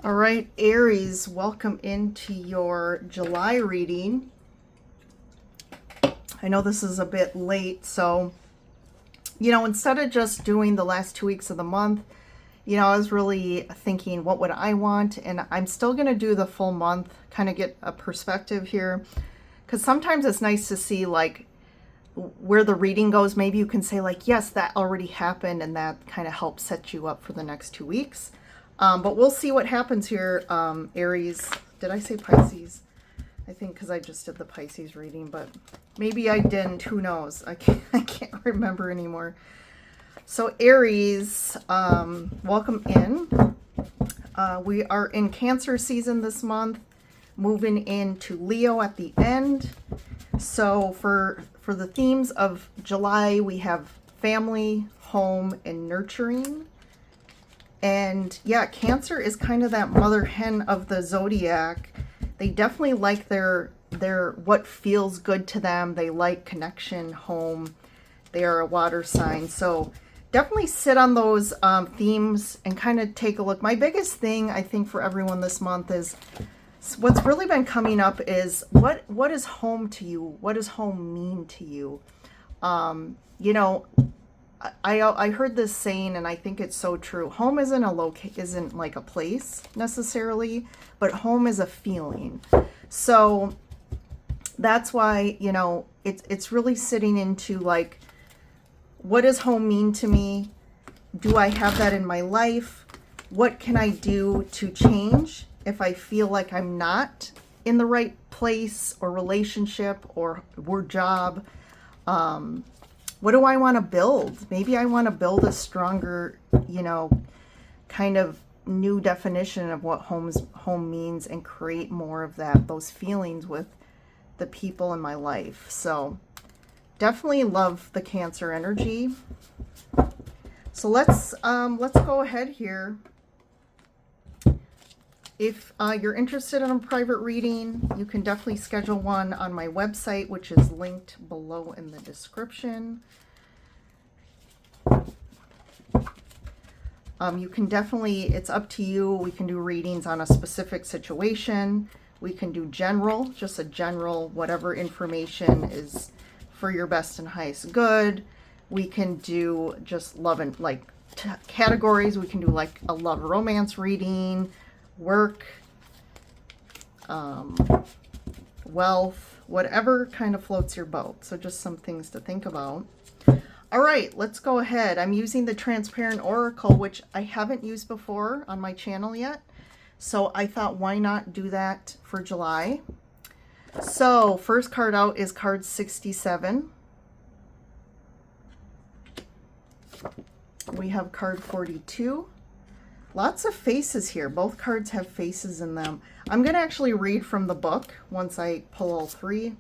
All right, Aries, welcome into your July reading. I know this is a bit late, so, instead of just doing the last 2 weeks of the month, I was really thinking, what would I want? And I'm still going to do the full month, kind of get a perspective here. Because sometimes it's nice to see, like, where the reading goes. Maybe you can say, like, yes, that already happened, and that kind of helps set you up for the next 2 weeks. But we'll see what happens here, Aries. Did I say Pisces? I think because I just did the Pisces reading, but maybe I didn't. Who knows? I can't remember anymore. So Aries, welcome in. We are in Cancer season this month, moving into Leo at the end. So for the themes of July, we have family, home, and nurturing. And yeah, Cancer is kind of that mother hen of the zodiac. They definitely like their what feels good to them. They like connection, home. They are a water sign. So definitely sit on those themes and kind of take a look. My biggest thing, I think, for everyone this month is what's really been coming up is what is home to you? What does home mean to you? I heard this saying, and I think it's so true. Home isn't like a place necessarily, but home is a feeling. So that's why, it's really sitting into, like, what does home mean to me? Do I have that in my life? What can I do to change if I feel like I'm not in the right place or relationship or job? What do I want to build? Maybe I want to build a stronger, kind of new definition of what home means and create more of those feelings with the people in my life. So definitely love the Cancer energy. So let's go ahead here. If you're interested in a private reading, you can definitely schedule one on my website, which is linked below in the description. You can definitely, it's up to you. We can do readings on a specific situation. We can do general, just a general, whatever information is for your best and highest good. We can do just love and categories. We can do like a love romance reading, work, wealth, whatever kind of floats your boat. So just some things to think about. All right, let's go ahead. I'm using the Transparent Oracle, which I haven't used before on my channel yet. So I thought, why not do that for July? So first card out is card 67. We have card 42. Lots of faces here. Both cards have faces in them. I'm going to actually read from the book once I pull all three.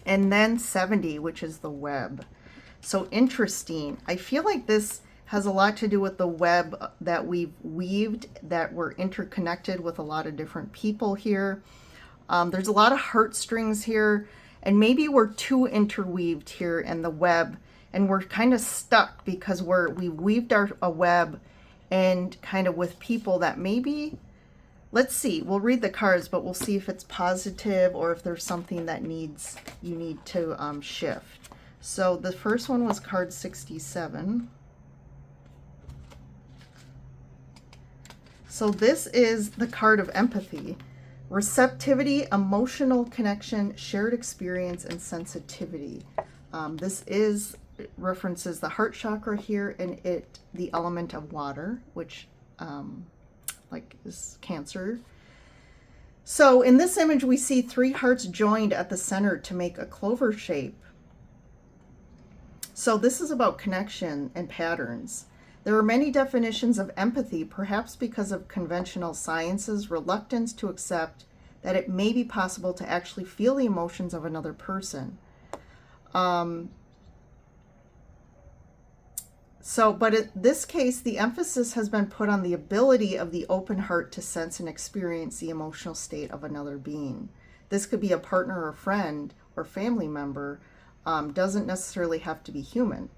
And then 70, which is the web. So interesting. I feel like this has a lot to do with the web that we've weaved, that we're interconnected with a lot of different people here. There's a lot of heartstrings here, and maybe we're too interweaved here in the web, and we're kind of stuck because we weaved a web and kind of with people that maybe, let's see, we'll read the cards, but we'll see if it's positive or if there's something that you need to shift. So the first one was card 67. So this is the card of empathy, receptivity, emotional connection, shared experience, and sensitivity. This references the heart chakra here, and the element of water, which is Cancer. So in this image, we see three hearts joined at the center to make a clover shape. So this is about connection and patterns. There are many definitions of empathy, perhaps because of conventional science's reluctance to accept that it may be possible to actually feel the emotions of another person. But in this case, the emphasis has been put on the ability of the open heart to sense and experience the emotional state of another being. This could be a partner or friend or family member, doesn't necessarily have to be human.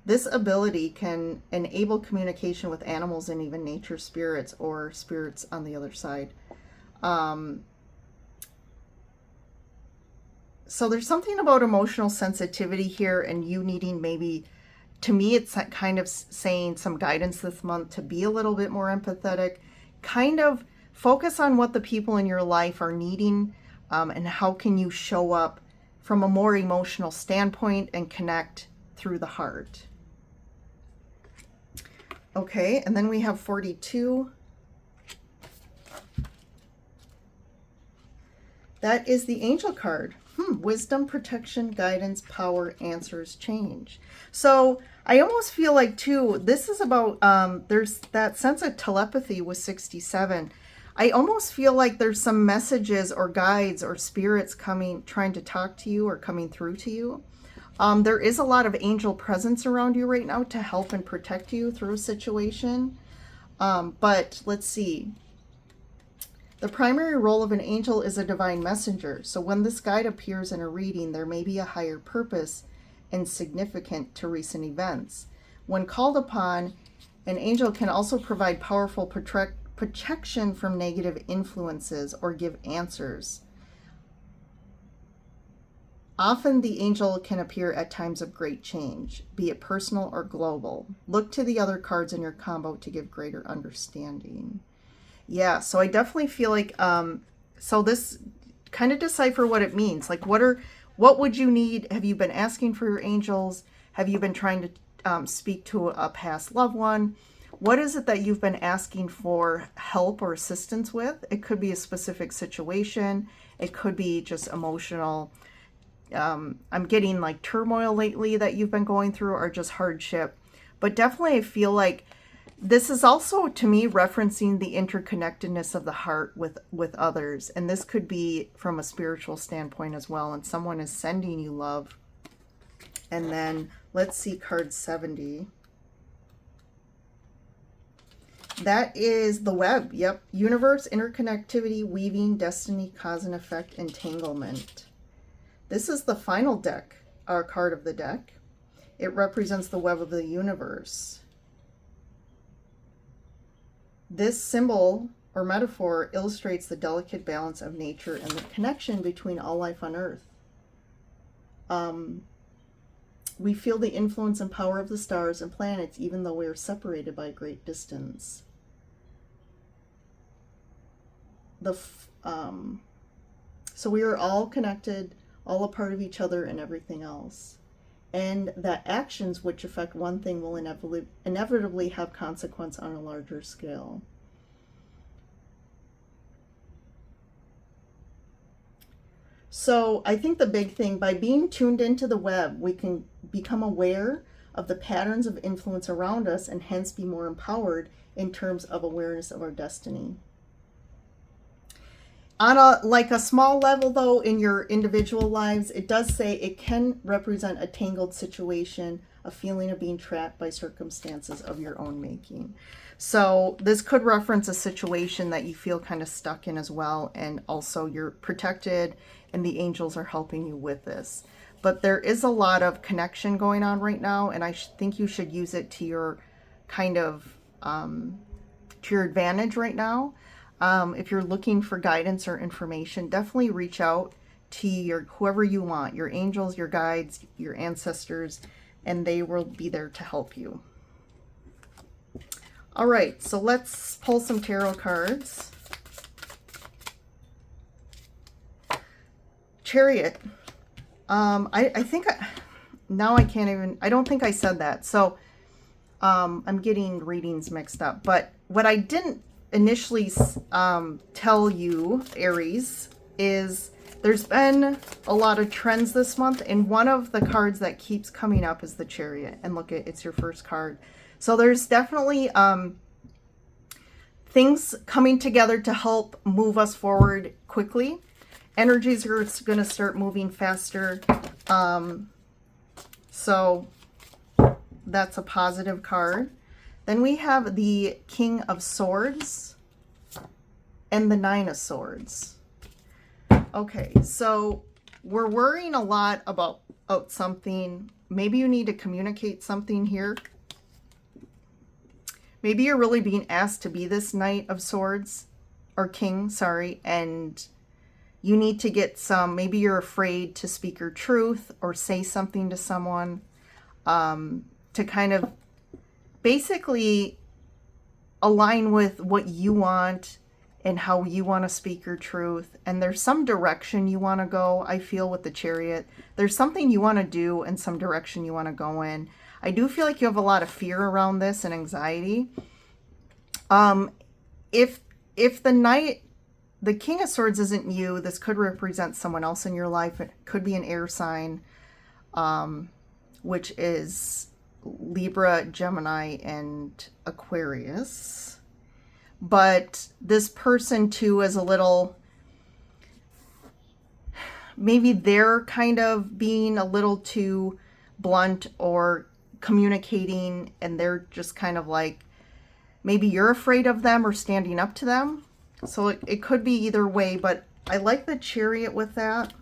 This ability can enable communication with animals and even nature spirits or spirits on the other side. So there's something about emotional sensitivity here and you needing maybe, to me, it's kind of saying some guidance this month to be a little bit more empathetic, kind of focus on what the people in your life are needing, and how can you show up from a more emotional standpoint and connect through the heart. Okay, and then we have 42. That is the angel card. Wisdom, protection, guidance, power, answers, change. So I almost feel like, too, this is about, there's that sense of telepathy with 67. I almost feel like there's some messages or guides or spirits coming, trying to talk to you or coming through to you. There is a lot of angel presence around you right now to help and protect you through a situation. But let's see. The primary role of an angel is a divine messenger. So when this guide appears in a reading, there may be a higher purpose and significant to recent events. When called upon, an angel can also provide powerful protection from negative influences or give answers. Often the angel can appear at times of great change, be it personal or global. Look to the other cards in your combo to give greater understanding. Yeah, so I definitely feel like, so this, kind of decipher what it means. Like, what would you need? Have you been asking for your angels? Have you been trying to speak to a past loved one? What is it that you've been asking for help or assistance with? It could be a specific situation. It could be just emotional. I'm getting like turmoil lately that you've been going through, or just hardship. But definitely I feel like this is also, to me, referencing the interconnectedness of the heart with others. And this could be from a spiritual standpoint as well. And someone is sending you love. And then let's see card 70. That is the web. Yep. Universe, interconnectivity, weaving, destiny, cause and effect, entanglement. This is the final deck, our card of the deck. It represents the web of the universe. This symbol or metaphor illustrates the delicate balance of nature and the connection between all life on Earth. We feel the influence and power of the stars and planets, even though we are separated by a great distance. So we are all connected, all a part of each other and everything else. And that actions which affect one thing will inevitably have consequence on a larger scale. So I think the big thing, by being tuned into the web, we can become aware of the patterns of influence around us and hence be more empowered in terms of awareness of our destiny. On a small level, though, in your individual lives, it does say it can represent a tangled situation, a feeling of being trapped by circumstances of your own making. So this could reference a situation that you feel kind of stuck in as well, and also you're protected and the angels are helping you with this. But there is a lot of connection going on right now, and I think you should use it to your kind of to your advantage right now. If you're looking for guidance or information, definitely reach out to whoever you want, your angels, your guides, your ancestors, and they will be there to help you. All right, so let's pull some tarot cards. Chariot. I think now I can't even, I don't think I said that. So I'm getting readings mixed up. But what I didn't initially tell you, Aries, is there's been a lot of trends this month, and one of the cards that keeps coming up is the Chariot. And look, it's your first card. So there's definitely things coming together to help move us forward quickly. Energies are going to start moving faster. So that's a positive card. Then we have the King of Swords and the Nine of Swords. Okay, so we're worrying a lot about something. maybe you need to communicate something here. Maybe you're really being asked to be this Knight of Swords, or King, sorry, and you need to get some, maybe you're afraid to speak your truth or say something to someone, to kind of basically align with what you want and how you want to speak your truth. And there's some direction you want to go, I feel, with the Chariot. There's something you want to do and some direction you want to go in. I do feel like you have a lot of fear around this and anxiety. If the King of Swords isn't you, this could represent someone else in your life. It could be an air sign, which is Libra, Gemini, and Aquarius. But this person too is a little, maybe they're kind of being a little too blunt or communicating, and they're just kind of like, maybe you're afraid of them or standing up to them. So it could be either way, but I like the Chariot with that.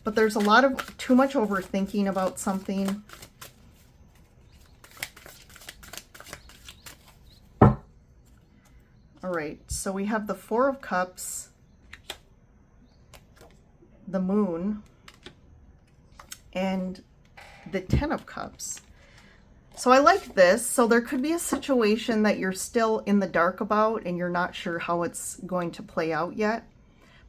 But there's a lot of too much overthinking about something. All right, so we have the Four of Cups, the Moon, and the Ten of Cups. So I like this. So there could be a situation that you're still in the dark about and you're not sure how it's going to play out yet.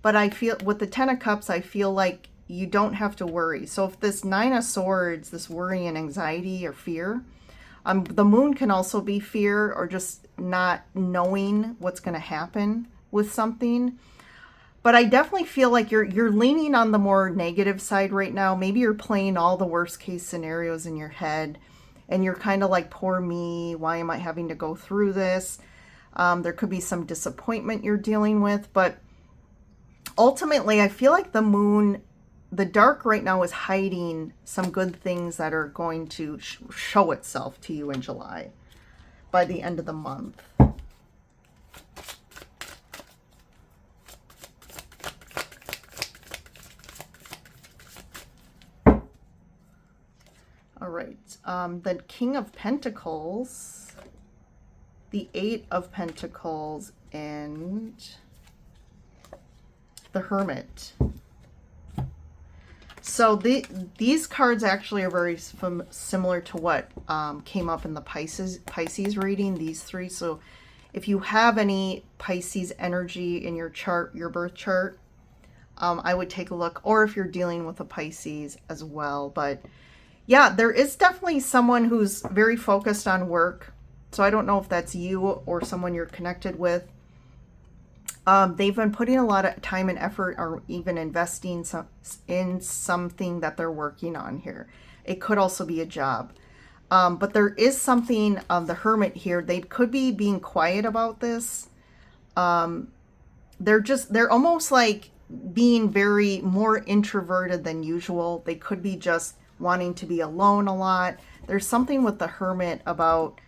But I feel with the Ten of Cups, I feel like you don't have to worry. So if this Nine of Swords, this worry and anxiety or fear, the Moon can also be fear or just not knowing what's going to happen with something. But I definitely feel like you're leaning on the more negative side right now. Maybe you're playing all the worst case scenarios in your head and you're kind of like, poor me, why am I having to go through this? There could be some disappointment you're dealing with, but ultimately I feel like the Moon, the dark right now is hiding some good things that are going to show itself to you in July by the end of the month. All right, the King of Pentacles, the Eight of Pentacles, and the Hermit. So these cards actually are very similar to what came up in the Pisces reading, these three. So if you have any Pisces energy in your chart, your birth chart, I would take a look, or if you're dealing with a Pisces as well. But yeah, there is definitely someone who's very focused on work. So I don't know if that's you or someone you're connected with. They've been putting a lot of time and effort or even investing in something that they're working on here. It could also be a job. But there is something, the Hermit here, they could be being quiet about this. They're almost like being very more introverted than usual. They could be just wanting to be alone a lot. There's something with the Hermit about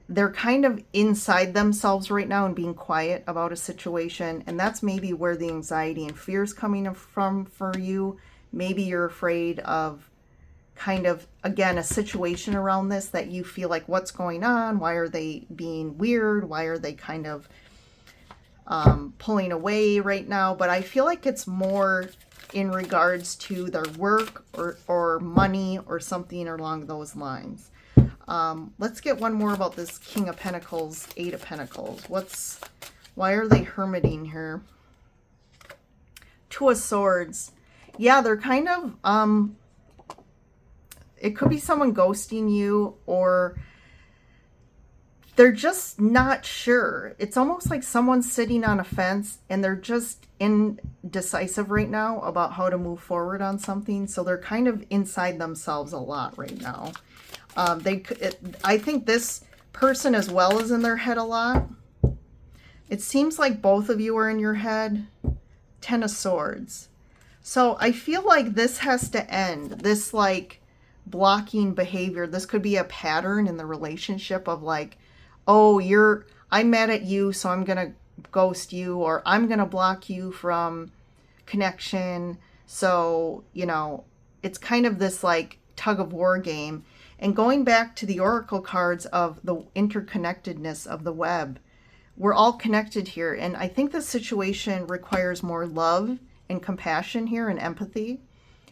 they're kind of inside themselves right now and being quiet about a situation. And that's maybe where the anxiety and fear is coming from for you. Maybe you're afraid of kind of, again, a situation around this that you feel like, what's going on? Why are they being weird? Why are they kind of pulling away right now? But I feel like it's more in regards to their work or money or something along those lines. Let's get one more about this King of Pentacles, Eight of Pentacles. Why are they hermiting here? Two of Swords. Yeah, they're kind of, it could be someone ghosting you, or they're just not sure. It's almost like someone's sitting on a fence and they're just indecisive right now about how to move forward on something. So they're kind of inside themselves a lot right now. I think this person as well is in their head a lot. It seems like both of you are in your head. Ten of Swords. So I feel like this has to end. This like blocking behavior. This could be a pattern in the relationship of like, oh, I'm mad at you, so I'm going to ghost you, or I'm going to block you from connection. So, you know, it's kind of this like tug of war game. And going back to the oracle cards of the interconnectedness of the web, we're all connected here. And I think the situation requires more love and compassion here and empathy,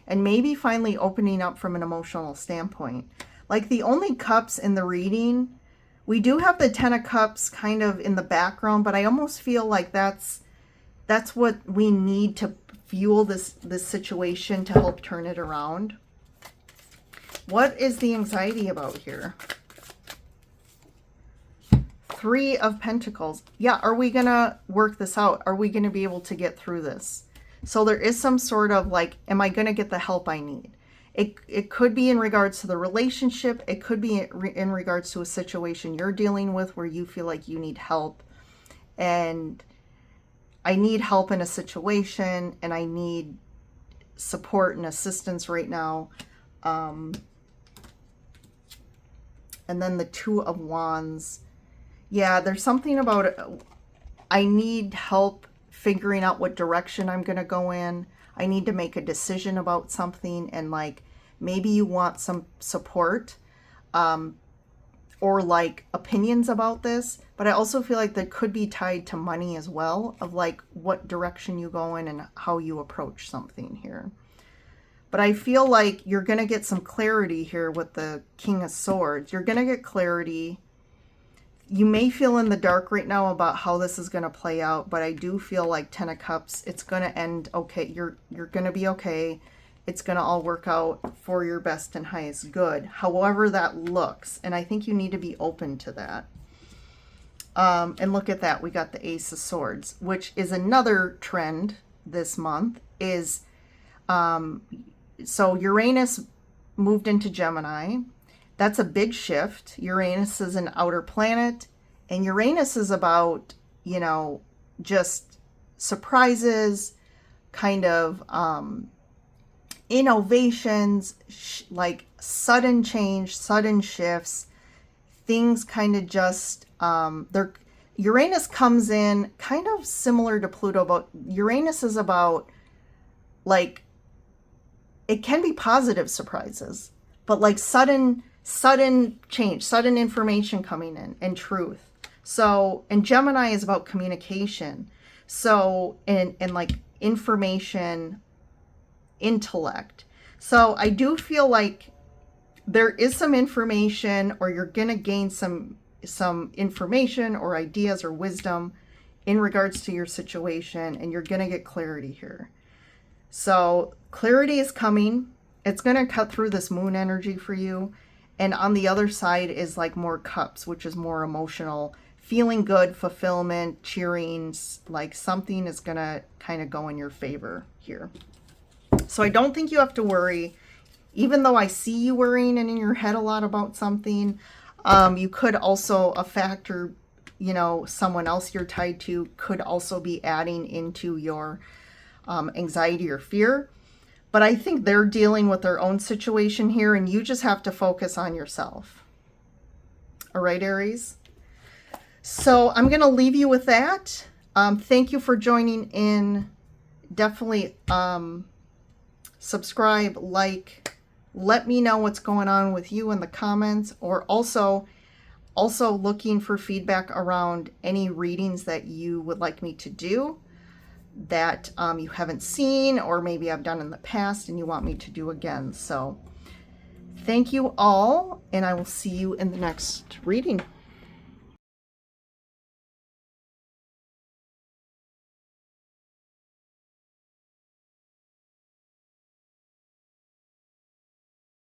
and maybe finally opening up from an emotional standpoint. Like the only cups in the reading, we do have the 10 of Cups kind of in the background, but I almost feel like that's what we need to fuel this situation to help turn it around. What is the anxiety about here? 3 of Pentacles. Yeah, are we gonna work this out? Are we gonna be able to get through this? So there is some sort of like, am I gonna get the help I need? It could be in regards to the relationship. It could be in regards to a situation you're dealing with where you feel like you need help. And I need help in a situation, and I need support and assistance right now. And then the 2 of Wands. Yeah, there's something about it. I need help figuring out what direction I'm going to go in. I need to make a decision about something, and like maybe you want some support or like opinions about this, but I also feel like that could be tied to money as well, of like what direction you go in and how you approach something here. But I feel like you're going to get some clarity here with the King of Swords. You're going to get clarity. You may feel in the dark right now about how this is going to play out, but I do feel like 10 of Cups, it's going to end okay. You're going to be okay. It's going to all work out for your best and highest good, however that looks. And I think you need to be open to that. And look at that. We got the Ace of Swords, which is another trend this month. Is so Uranus moved into Gemini. That's a big shift. Uranus is an outer planet, and Uranus is about, you know, just surprises, kind of innovations, like sudden change, sudden shifts, things kind of just, Uranus comes in kind of similar to Pluto, but Uranus is about like, it can be positive surprises, but like sudden change, sudden information coming in, and truth. So, and Gemini is about communication. So, and like information, intellect. So I do feel like there is some information, or you're going to gain some information or ideas or wisdom in regards to your situation, and you're going to get clarity here. So clarity is coming. It's going to cut through this moon energy for you. And on the other side is like more cups, which is more emotional, feeling good, fulfillment, cheering, like something is going to kind of go in your favor here. So I don't think you have to worry, even though I see you worrying and in your head a lot about something. You could also, a factor, you know, someone else you're tied to could also be adding into your anxiety or fear. But I think they're dealing with their own situation here, and you just have to focus on yourself. All right, Aries? So I'm going to leave you with that. Thank you for joining in. Definitely subscribe, like, let me know what's going on with you in the comments, or also looking for feedback around any readings that you would like me to do that you haven't seen, or maybe I've done in the past and you want me to do again. So thank you all, and I will see you in the next reading.